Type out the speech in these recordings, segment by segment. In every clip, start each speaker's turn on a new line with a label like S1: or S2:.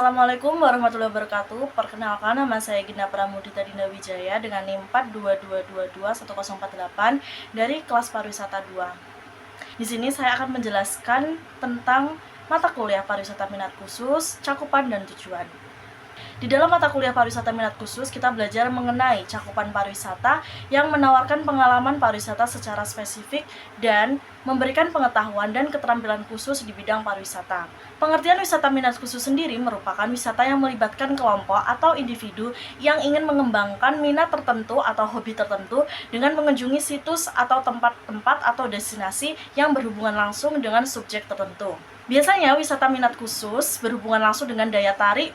S1: Assalamualaikum warahmatullahi wabarakatuh. Perkenalkan, nama saya Gina Pramudita Dinda Wijaya dengan NIM 422221048 dari kelas pariwisata 2. Di sini saya akan menjelaskan tentang mata kuliah pariwisata minat khusus, cakupan dan tujuan. Di dalam mata kuliah pariwisata minat khusus, kita belajar mengenai cakupan pariwisata yang menawarkan pengalaman pariwisata secara spesifik dan memberikan pengetahuan dan keterampilan khusus di bidang pariwisata. Pengertian wisata minat khusus sendiri merupakan wisata yang melibatkan kelompok atau individu yang ingin mengembangkan minat tertentu atau hobi tertentu dengan mengunjungi situs atau tempat-tempat atau destinasi yang berhubungan langsung dengan subjek tertentu. Biasanya wisata minat khusus berhubungan langsung dengan daya tarik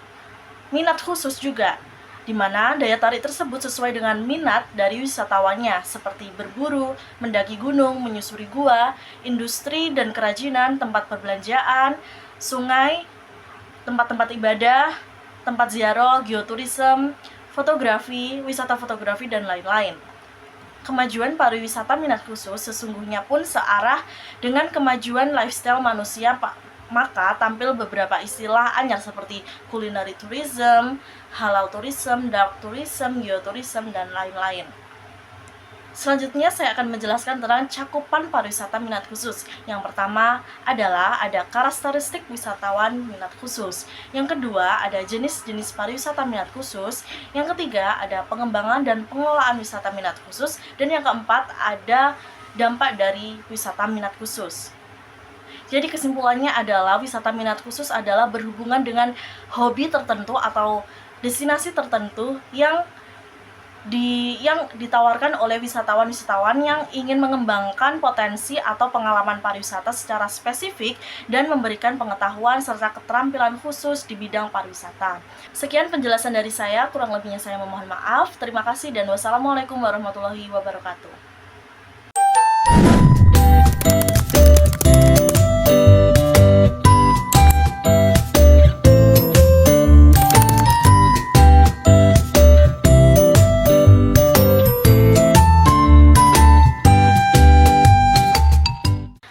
S1: minat khusus juga, di mana daya tarik tersebut sesuai dengan minat dari wisatawannya, seperti berburu, mendaki gunung, menyusuri gua, industri dan kerajinan, tempat perbelanjaan, sungai, tempat-tempat ibadah, tempat ziarah, geoturism, fotografi, wisata fotografi, dan lain-lain. Kemajuan pariwisata minat khusus sesungguhnya pun searah dengan kemajuan lifestyle manusia, maka tampil beberapa istilah anyar seperti culinary tourism, halal tourism, dark tourism, geotourism, dan lain-lain. Selanjutnya saya akan menjelaskan tentang cakupan pariwisata minat khusus. Yang pertama adalah ada karakteristik wisatawan minat khusus. Yang kedua ada jenis-jenis pariwisata minat khusus. Yang ketiga ada pengembangan dan pengelolaan wisata minat khusus. Dan yang keempat ada dampak dari wisata minat khusus. Jadi kesimpulannya adalah wisata minat khusus adalah berhubungan dengan hobi tertentu atau destinasi tertentu yang ditawarkan oleh wisatawan-wisatawan yang ingin mengembangkan potensi atau pengalaman pariwisata secara spesifik dan memberikan pengetahuan serta keterampilan khusus di bidang pariwisata. Sekian penjelasan dari saya, kurang lebihnya saya memohon maaf. Terima kasih dan wassalamualaikum warahmatullahi wabarakatuh.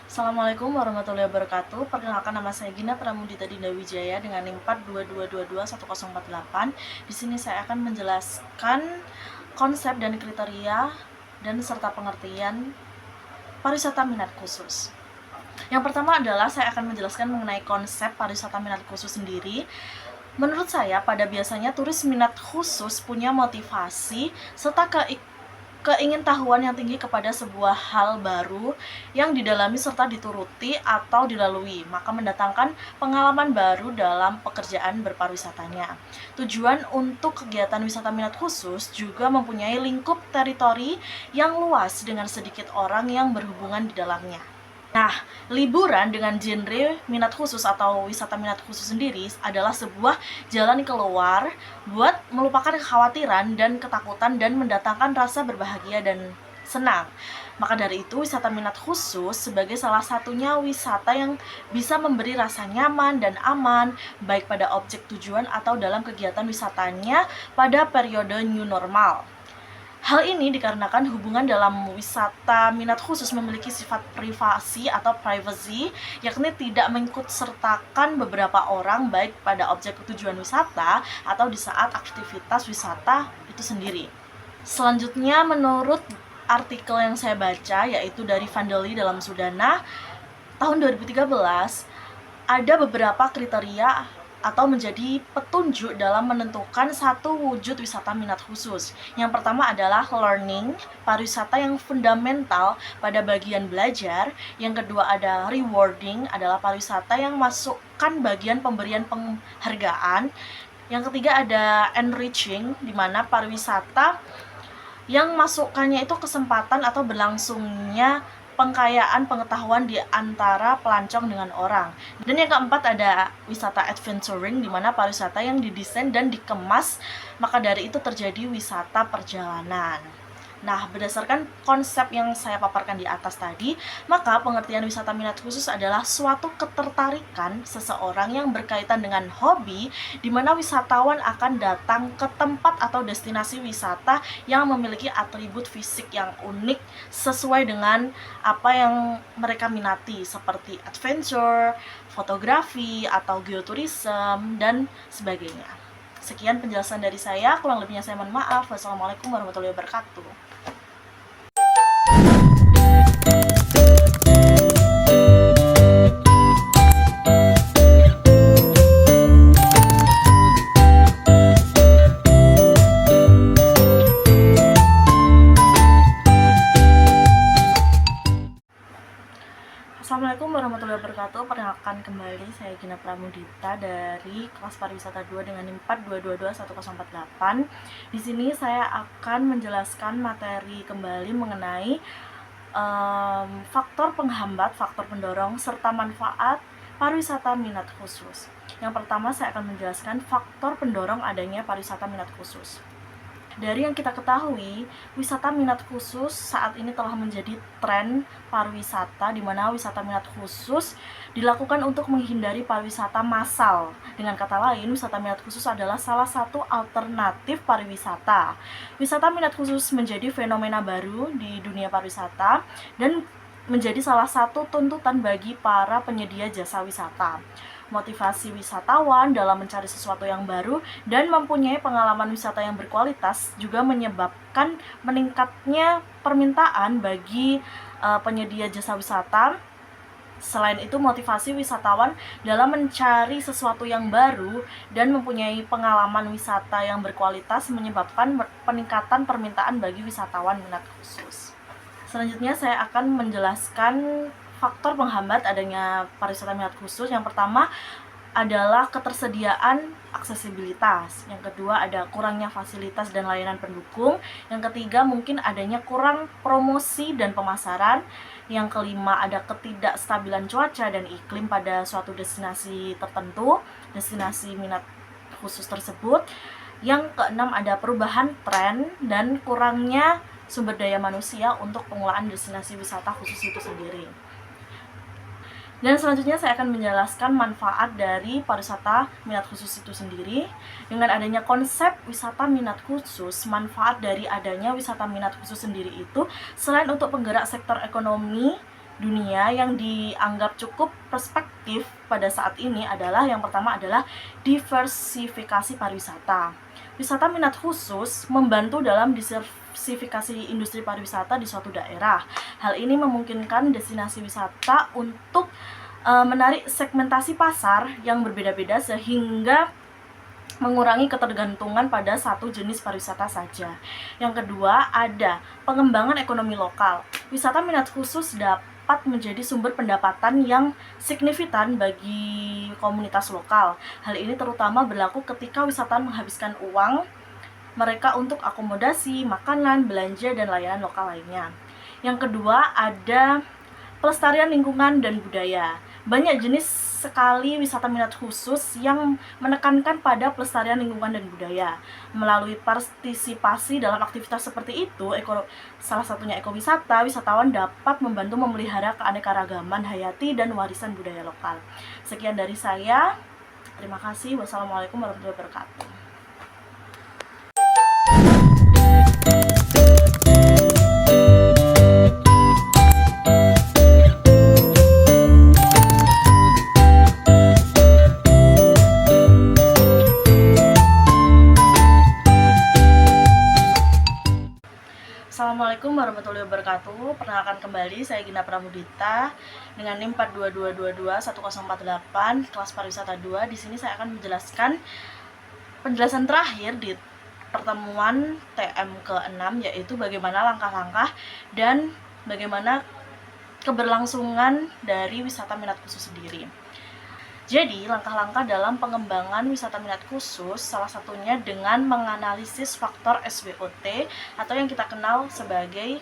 S1: Assalamualaikum warahmatullahi wabarakatuh. Perkenalkan, nama saya Gina Pramudita Dinda Wijaya dengan NIM 422221048. Di sini saya akan menjelaskan konsep dan kriteria dan serta pengertian pariwisata minat khusus. Yang pertama adalah saya akan menjelaskan mengenai konsep pariwisata minat khusus sendiri. Menurut saya, pada biasanya turis minat khusus punya motivasi serta keingintahuan yang tinggi kepada sebuah hal baru yang didalami serta dituruti atau dilalui, maka mendatangkan pengalaman baru dalam pekerjaan berpariwisatanya. Tujuan untuk kegiatan wisata minat khusus juga mempunyai lingkup teritori yang luas dengan sedikit orang yang berhubungan di dalamnya. Nah, liburan dengan genre minat khusus atau wisata minat khusus sendiri adalah sebuah jalan keluar buat melupakan kekhawatiran dan ketakutan dan mendatangkan rasa berbahagia dan senang. Maka dari itu, wisata minat khusus sebagai salah satunya wisata yang bisa memberi rasa nyaman dan aman, baik pada objek tujuan atau dalam kegiatan wisatanya pada periode new normal. Hal ini dikarenakan hubungan dalam wisata minat khusus memiliki sifat privasi atau privacy, yakni tidak mengikutsertakan beberapa orang baik pada objek tujuan wisata atau di saat aktivitas wisata itu sendiri. Selanjutnya, menurut artikel yang saya baca, yaitu dari Vandali dalam Sudana tahun 2013, ada beberapa kriteria atau menjadi petunjuk dalam menentukan satu wujud wisata minat khusus. Yang pertama adalah learning, pariwisata yang fundamental pada bagian belajar. Yang kedua ada rewarding, adalah pariwisata yang masukkan bagian pemberian penghargaan. Yang ketiga ada enriching, di mana pariwisata yang masukannya itu kesempatan atau berlangsungnya pengkayaan pengetahuan di antara pelancong dengan orang. Dan yang keempat ada wisata adventuring, di mana pariwisata yang didesain dan dikemas, maka dari itu terjadi wisata perjalanan. Nah, berdasarkan konsep yang saya paparkan di atas tadi, maka pengertian wisata minat khusus adalah suatu ketertarikan seseorang yang berkaitan dengan hobi, di mana wisatawan akan datang ke tempat atau destinasi wisata yang memiliki atribut fisik yang unik sesuai dengan apa yang mereka minati, seperti adventure, fotografi, atau geoturism, dan sebagainya. Sekian penjelasan dari saya, kurang lebihnya saya mohon maaf. Wassalamualaikum warahmatullahi wabarakatuh. Assalamualaikum warahmatullahi wabarakatuh. Perkenalkan kembali, saya Gina Pramudita dari kelas pariwisata 2 dengan NIM 4222148. Di sini saya akan menjelaskan materi kembali mengenai faktor penghambat, faktor pendorong, serta manfaat pariwisata minat khusus. Yang pertama, saya akan menjelaskan faktor pendorong adanya pariwisata minat khusus. Dari yang kita ketahui, wisata minat khusus saat ini telah menjadi tren pariwisata, di mana wisata minat khusus dilakukan untuk menghindari pariwisata massal. Dengan kata lain, wisata minat khusus adalah salah satu alternatif pariwisata. Wisata minat khusus menjadi fenomena baru di dunia pariwisata dan menjadi salah satu tuntutan bagi para penyedia jasa wisata. Motivasi wisatawan dalam mencari sesuatu yang baru dan mempunyai pengalaman wisata yang berkualitas juga menyebabkan meningkatnya permintaan bagi penyedia jasa wisata. Selain itu, motivasi wisatawan dalam mencari sesuatu yang baru dan mempunyai pengalaman wisata yang berkualitas menyebabkan peningkatan permintaan bagi wisatawan minat khusus. Selanjutnya saya akan menjelaskan faktor penghambat adanya pariwisata minat khusus. Yang pertama adalah ketersediaan aksesibilitas. Yang kedua ada kurangnya fasilitas dan layanan pendukung. Yang ketiga mungkin adanya kurang promosi dan pemasaran. Yang kelima ada ketidakstabilan cuaca dan iklim pada suatu destinasi tertentu, destinasi minat khusus tersebut. Yang keenam ada perubahan tren dan kurangnya sumber daya manusia untuk pengelolaan destinasi wisata khusus itu sendiri. Dan selanjutnya saya akan menjelaskan manfaat dari pariwisata minat khusus itu sendiri. Dengan adanya konsep wisata minat khusus, manfaat dari adanya wisata minat khusus sendiri itu selain untuk penggerak sektor ekonomi dunia yang dianggap cukup perspektif pada saat ini adalah yang pertama adalah diversifikasi pariwisata. Wisata minat khusus membantu dalam diversifikasi industri pariwisata di suatu daerah. Hal ini memungkinkan destinasi wisata untuk menarik segmentasi pasar yang berbeda-beda sehingga mengurangi ketergantungan pada satu jenis pariwisata saja. Yang kedua, ada pengembangan ekonomi lokal. Wisata minat khusus dapat menjadi sumber pendapatan yang signifikan bagi komunitas lokal. Hal ini terutama berlaku ketika wisatawan menghabiskan uang mereka untuk akomodasi, makanan, belanja, dan layanan lokal lainnya. Yang kedua, ada pelestarian lingkungan dan budaya. Banyak jenis sekali wisata minat khusus yang menekankan pada pelestarian lingkungan dan budaya. Melalui partisipasi dalam aktivitas seperti itu, salah satunya ekowisata, wisatawan dapat membantu memelihara keanekaragaman hayati dan warisan budaya lokal. Sekian dari saya. Terima kasih. Wassalamualaikum warahmatullahi wabarakatuh. Assalamualaikum warahmatullahi wabarakatuh. Perkenalkan kembali, saya Gina Pramudita dengan NIM 4222148 kelas pariwisata 2. Di sini saya akan menjelaskan penjelasan terakhir di pertemuan TM ke-6, yaitu bagaimana langkah-langkah dan bagaimana keberlangsungan dari wisata minat khusus sendiri. Jadi, langkah-langkah dalam pengembangan wisata minat khusus salah satunya dengan menganalisis faktor SWOT atau yang kita kenal sebagai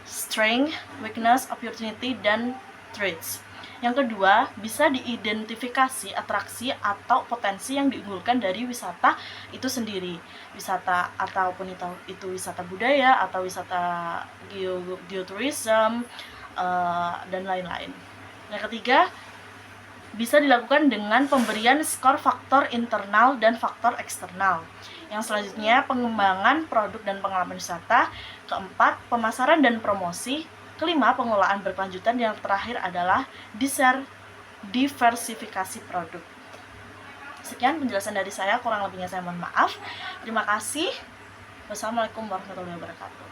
S1: strength, weakness, opportunity, dan threats. Yang kedua, bisa diidentifikasi atraksi atau potensi yang diunggulkan dari wisata itu sendiri. Wisata ataupun itu wisata budaya atau wisata geotourism dan lain-lain. Yang ketiga, bisa dilakukan dengan pemberian skor faktor internal dan faktor eksternal. Yang selanjutnya, pengembangan produk dan pengalaman wisata. Keempat, pemasaran dan promosi. Kelima, pengolahan berkelanjutan. Yang terakhir adalah diversifikasi produk. Sekian penjelasan dari saya, kurang lebihnya saya mohon maaf. Terima kasih. Wassalamualaikum warahmatullahi wabarakatuh.